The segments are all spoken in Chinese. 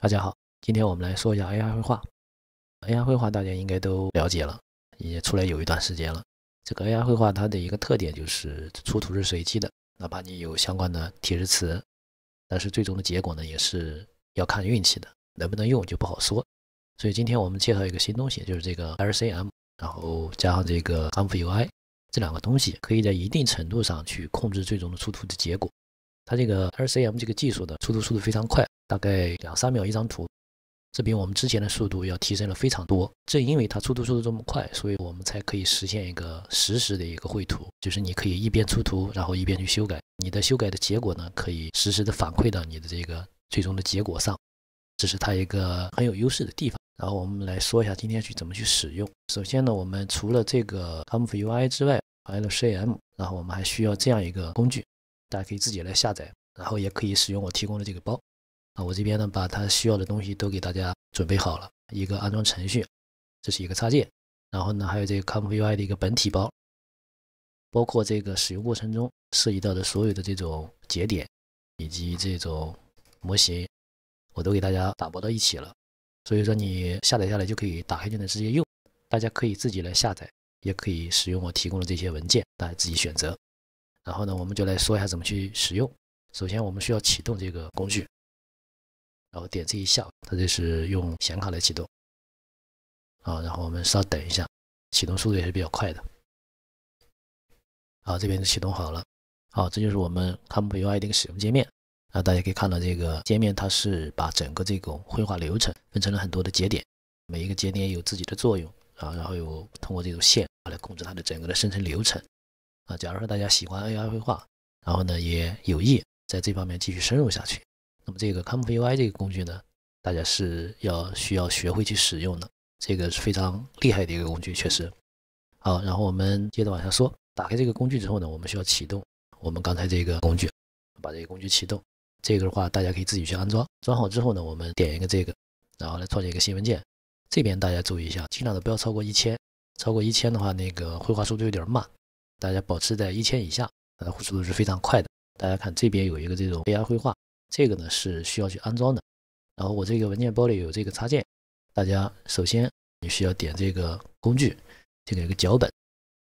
大家好，今天我们来说一下 AI 绘画。AI 绘画大家应该都了解了，也出来有一段时间了。这个 AI 绘画它的一个特点就是出图是随机的，哪怕你有相关的提示词，但是最终的结果呢也是要看运气的，能不能用就不好说。所以今天我们介绍一个新东西，就是这个 LCM，然后加上这个 ComfUI 这两个东西，可以在一定程度上去控制最终的出图的结果。它这个 LCM 这个技术的出图速度非常快，大概2-3秒一张图，这比我们之前的速度要提升了非常多。正因为它出图速度这么快，所以我们才可以实现一个实时的一个绘图，就是你可以一边出图，然后一边去修改，你的修改的结果呢，可以实时的反馈到你的这个最终的结果上，这是它一个很有优势的地方。然后我们来说一下今天怎么去使用。首先呢，我们除了这个 ComfUI 之外，还有 LCM， 然后我们还需要这样一个工具，大家可以自己来下载，然后也可以使用我提供的这个包。我这边呢把它需要的东西都给大家准备好了，一个安装程序，这是一个插件，然后呢还有这个 ComfUI 的一个本体包，包括这个使用过程中涉及到的所有的这种节点以及这种模型，我都给大家打包到一起了。所以说你下载下来就可以打开就能直接用，大家可以自己来下载，也可以使用我提供的这些文件，大家自己选择。然后呢，我们就来说一下怎么去使用。首先我们需要启动这个工具，然后点这一项，它这是用显卡来启动然后我们稍等一下，启动速度也是比较快的。这边就启动好了。这就是我们 ComfUI 的一个使用界面。大家可以看到这个界面，它是把整个这种绘画流程分成了很多的节点，每一个节点有自己的作用然后有通过这种线来控制它的整个的生成流程假如说大家喜欢 AI 绘画，然后呢也有意在这方面继续深入下去，那么这个 ComfUI 这个工具呢，大家是需要学会去使用的，这个是非常厉害的一个工具，确实。然后我们接着往下说。打开这个工具之后呢，我们需要启动我们刚才这个工具，把这个工具启动。这个的话大家可以自己去安装，装好之后呢，我们点一个这个，然后来创建一个新文件。这边大家注意一下，尽量的不要超过1000，超过1000的话，那个绘画速度有点慢，大家保持在1000以下，它的速度是非常快的。大家看这边有一个这种 AI 绘画，这个呢是需要去安装的。然后我这个文件包里有这个插件，大家首先你需要点这个工具，这个有个脚本，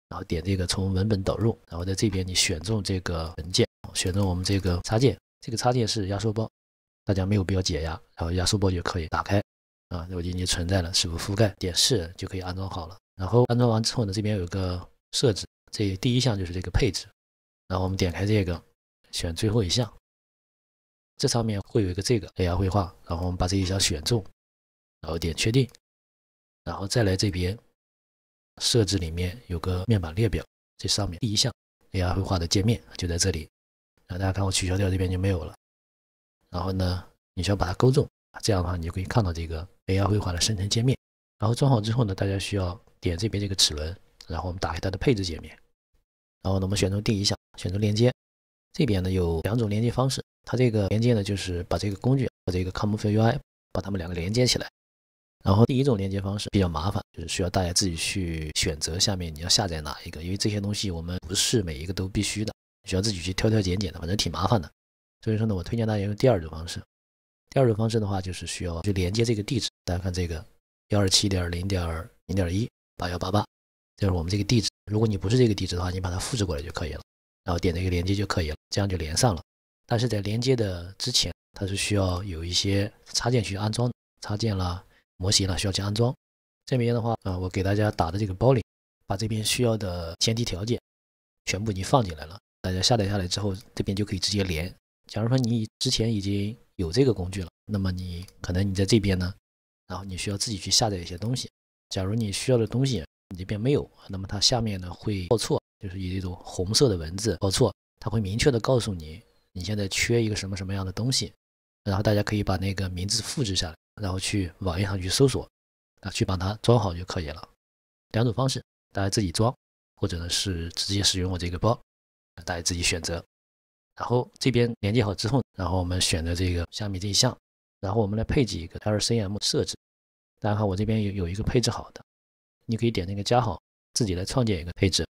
然后点这个从文本导入，然后在这边你选中这个文件，选中我们这个插件，这个插件是压缩包，大家没有必要解压，然后压缩包就可以打开我已经存在了，是否覆盖，点是就可以安装好了。然后安装完之后呢，这边有个设置，这第一项就是这个配置，然后我们点开这个，选最后一项，这上面会有一个这个 AI 绘画，然后我们把这一项选中，然后点确定，然后再来这边设置里面有个面板列表，这上面第一项 AI 绘画的界面就在这里。大家看我取消掉这边就没有了。然后呢，你需要把它勾中，这样的话你就可以看到这个 AI 绘画的生成界面。然后装好之后呢，大家需要点这边这个齿轮，然后我们打开它的配置界面。然后呢，我们选中第一项，选择连接。这边呢有2种连接方式，它这个连接呢就是把这个工具和这个 ComfUI 把它们两个连接起来。然后第一种连接方式比较麻烦，就是需要大家自己去选择下面你要下载哪一个，因为这些东西我们不是每一个都必须的，需要自己去挑挑拣拣的，反正挺麻烦的。所以说呢，我推荐大家用第二种方式。第二种方式的话，就是需要去连接这个地址。大家看这个 127.0.0.18188，这是我们这个地址。如果你不是这个地址的话，你把它复制过来就可以了，然后点这个连接就可以了，这样就连上了。但是在连接的之前，它是需要有一些插件去安装，插件啦、模型啦需要去安装。这边的话我给大家打的这个包里，把这边需要的前提条件全部已经放进来了。大家下载下来之后，这边就可以直接连。假如说你之前已经有这个工具了，那么你可能你在这边呢，然后你需要自己去下载一些东西。假如你需要的东西你这边没有，那么它下面呢会报错，就是以这种红色的文字报错，它会明确的告诉你你现在缺一个什么什么样的东西，然后大家可以把那个名字复制下来，然后去网页上去搜索去把它装好就可以了。2种方式，大家自己装，或者呢是直接使用我这个包，大家自己选择。然后这边连接好之后，然后我们选择这个下面这一项，然后我们来配置一个 LCM 设置。大家看我这边有一个配置好的，你可以点那个加号，自己来创建一个配置。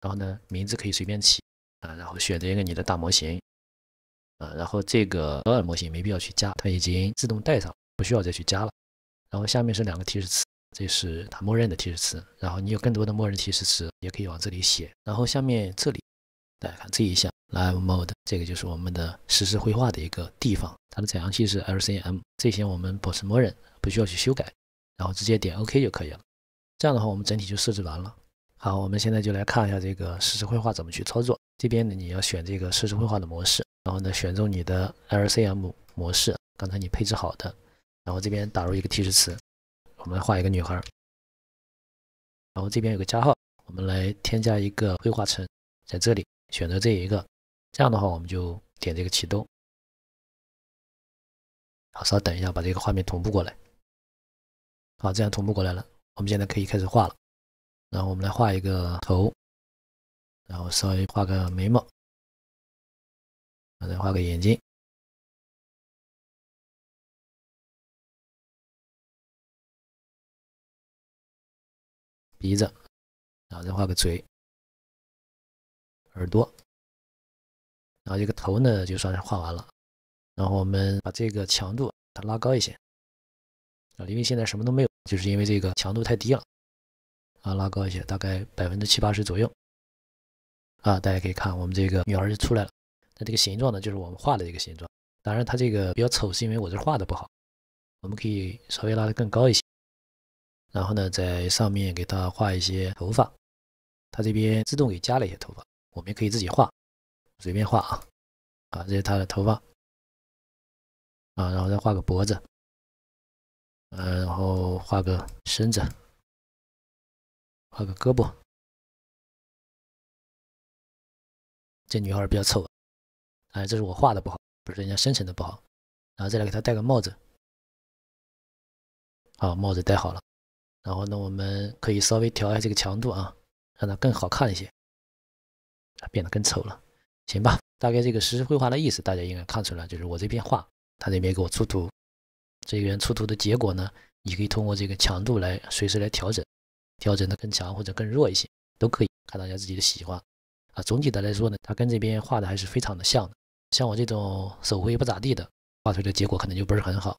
然后呢，名字可以随便起然后选择一个你的大模型然后这个高尔模型没必要去加，它已经自动带上，不不需要再去加了。然后下面是2个提示词，这是它默认的提示词。然后你有更多的默认提示词，也可以往这里写。然后下面这里大家看这一项 Live Mode， 这个就是我们的实时绘画的一个地方，它的载样器是 LCM， 这些我们保持默认，不需要去修改，然后直接点 OK 就可以了。这样的话，我们整体就设置完了。好，我们现在就来看一下这个实时绘画怎么去操作。这边呢，你要选这个实时绘画的模式，然后呢，选中你的 LCM 模式，刚才你配置好的，然后这边打入一个提示词，我们来画一个女孩，然后这边有个加号，我们来添加一个绘画层，在这里选择这一个，这样的话我们就点这个启动。好，稍等一下，把这个画面同步过来。好，这样同步过来了，我们现在可以开始画了。然后我们来画一个头，然后稍微画个眉毛，再画个眼睛，鼻子，然后再画个嘴、耳朵，然后这个头呢就算是画完了。然后我们把这个强度它拉高一些啊，因为现在什么都没有，就是因为这个强度太低了啊，拉高一些，大概70%、80%左右啊。大家可以看我们这个女孩就出来了，那这个形状呢就是我们画的这个形状。当然它这个比较丑，是因为我这画的不好，我们可以稍微拉得更高一些。然后呢，在上面给它画一些头发，它这边自动给加了一些头发，我们也可以自己画，随便画啊。这是它的头发啊，然后再画个脖子，然后画个身子，画个胳膊。这女孩比较丑，这是我画的不好，不是人家生成的不好。然后再来给她戴个帽子，好，帽子戴好了。然后呢，我们可以稍微调一下这个强度啊，让它更好看一些，变得更丑了，行吧？大概这个实时绘画的意思，大家应该看出来，就是我这边画，它这边给我出图，这边出图的结果呢，你可以通过这个强度来随时来调整，调整的更强或者更弱一些，都可以，看大家自己的喜欢啊。总体的来说呢，它跟这边画的还是非常的像的。像我这种手绘不咋地的，画出来的结果可能就不是很好。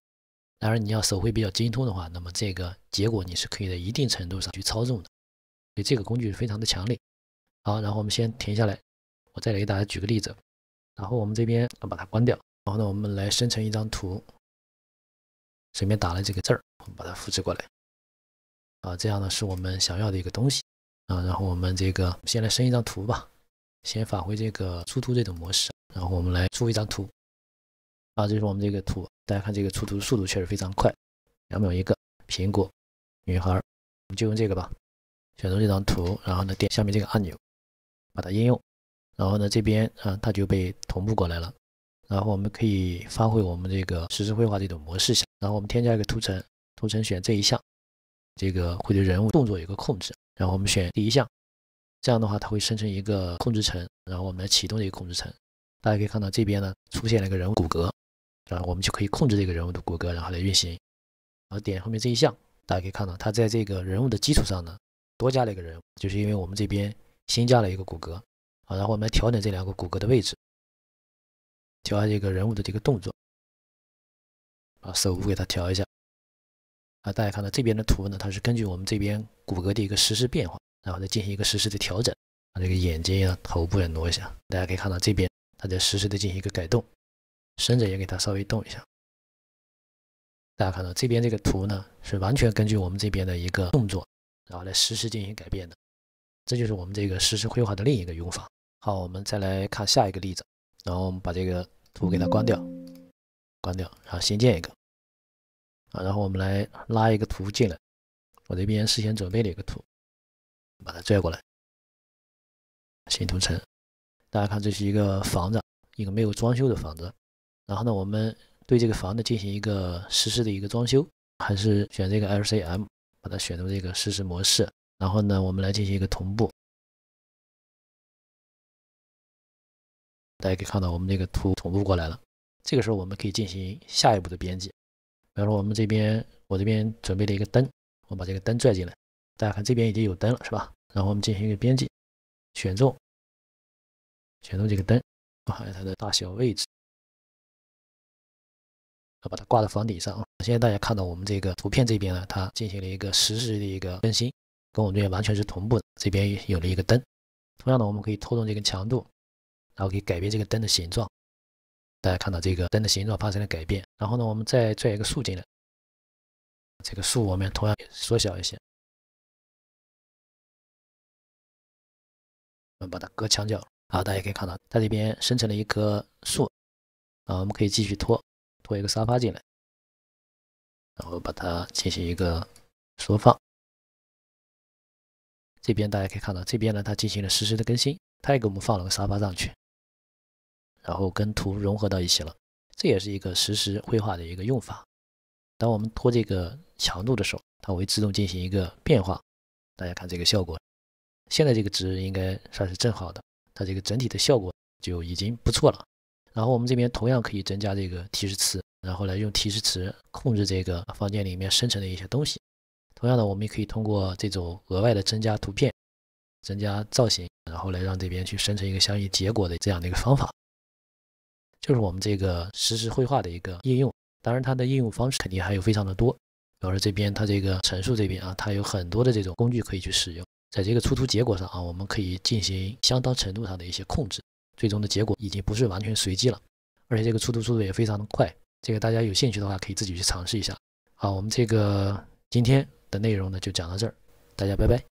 当然，你要手绘比较精通的话，那么这个结果你是可以在一定程度上去操纵的。所以这个工具是非常的强烈。好，然后我们先停下来，我再来给大家举个例子。然后我们这边把它关掉，然后呢，我们来生成一张图，随便打了这个字儿，我们把它复制过来。这样呢是我们想要的一个东西然后我们这个先来生一张图吧，先返回这个出图这种模式，然后我们来出一张图。这是我们这个图，大家看这个出图速度确实非常快，2秒一个，苹果，女孩，我们就用这个吧。选择这张图，然后呢点下面这个按钮，把它应用，然后呢这边它就被同步过来了。然后我们可以发挥我们这个实时绘画这种模式下，然后我们添加一个图层，图层选这一项，这个会对人物动作有一个控制，然后我们选第一项，这样的话它会生成一个控制层，然后我们来启动这个控制层。大家可以看到这边呢出现了一个人物骨骼，然后我们就可以控制这个人物的骨骼，然后来运行。然后点后面这一项，大家可以看到它在这个人物的基础上呢多加了一个人物，就是因为我们这边新加了一个骨骼然后我们来调整这2个骨骼的位置，调一下这个人物的这个动作，把手部给它调一下大家看到这边的图呢，它是根据我们这边骨骼的一个实时变化，然后再进行一个实时的调整。这个眼睛头部也挪一下，大家可以看到这边它在实时的进行一个改动，身子也给它稍微动一下。大家看到这边这个图呢，是完全根据我们这边的一个动作，然后来实时进行改变的。这就是我们这个实时绘画的另一个用法。好，我们再来看下一个例子，然后我们把这个图给它关掉，然后新建一个然后我们来拉一个图进来，我这边事先准备了一个图，把它拽过来，新图层。大家看，这是一个房子，一个没有装修的房子。然后呢，我们对这个房子进行一个实时的一个装修，还是选这个 LCM， 把它选入这个实时模式。然后呢，我们来进行一个同步。大家可以看到，我们这个图同步过来了。这个时候，我们可以进行下一步的编辑。比方说，我这边准备了一个灯，我把这个灯拽进来。大家看，这边已经有灯了，是吧？然后我们进行一个编辑，选中这个灯，还有它的大小位置。把它挂到房顶上。现在大家看到我们这个图片这边呢，它进行了一个实时的一个更新，跟我们这边完全是同步的。这边有了一个灯，同样的我们可以拖动这个强度，然后可以改变这个灯的形状。大家看到这个灯的形状发生了改变，然后呢，我们再拽一个竖进来，这个竖我们同样缩小一些，我们把它隔墙角。好，大家可以看到它这边生成了一棵树，我们可以继续拖一个沙发进来，然后把它进行一个缩放。这边大家可以看到，这边呢它进行了实时的更新，它也给我们放了个沙发上去，然后跟图融合到一起了。这也是一个实时绘画的一个用法。当我们拖这个强度的时候，它会自动进行一个变化。大家看这个效果，现在这个值应该算是正好的，它这个整体的效果就已经不错了。然后我们这边同样可以增加这个提示词，然后来用提示词控制这个房间里面生成的一些东西。同样的，我们也可以通过这种额外的增加图片、增加造型，然后来让这边去生成一个相应结果的这样的一个方法。就是我们这个实时绘画的一个应用。当然它的应用方式肯定还有非常的多，比如说这边它这个陈述这边它有很多的这种工具可以去使用。在这个出图结果上我们可以进行相当程度上的一些控制，最终的结果已经不是完全随机了，而且这个出图速度也非常的快。这个大家有兴趣的话可以自己去尝试一下。好，我们这个今天的内容呢就讲到这儿，大家拜拜。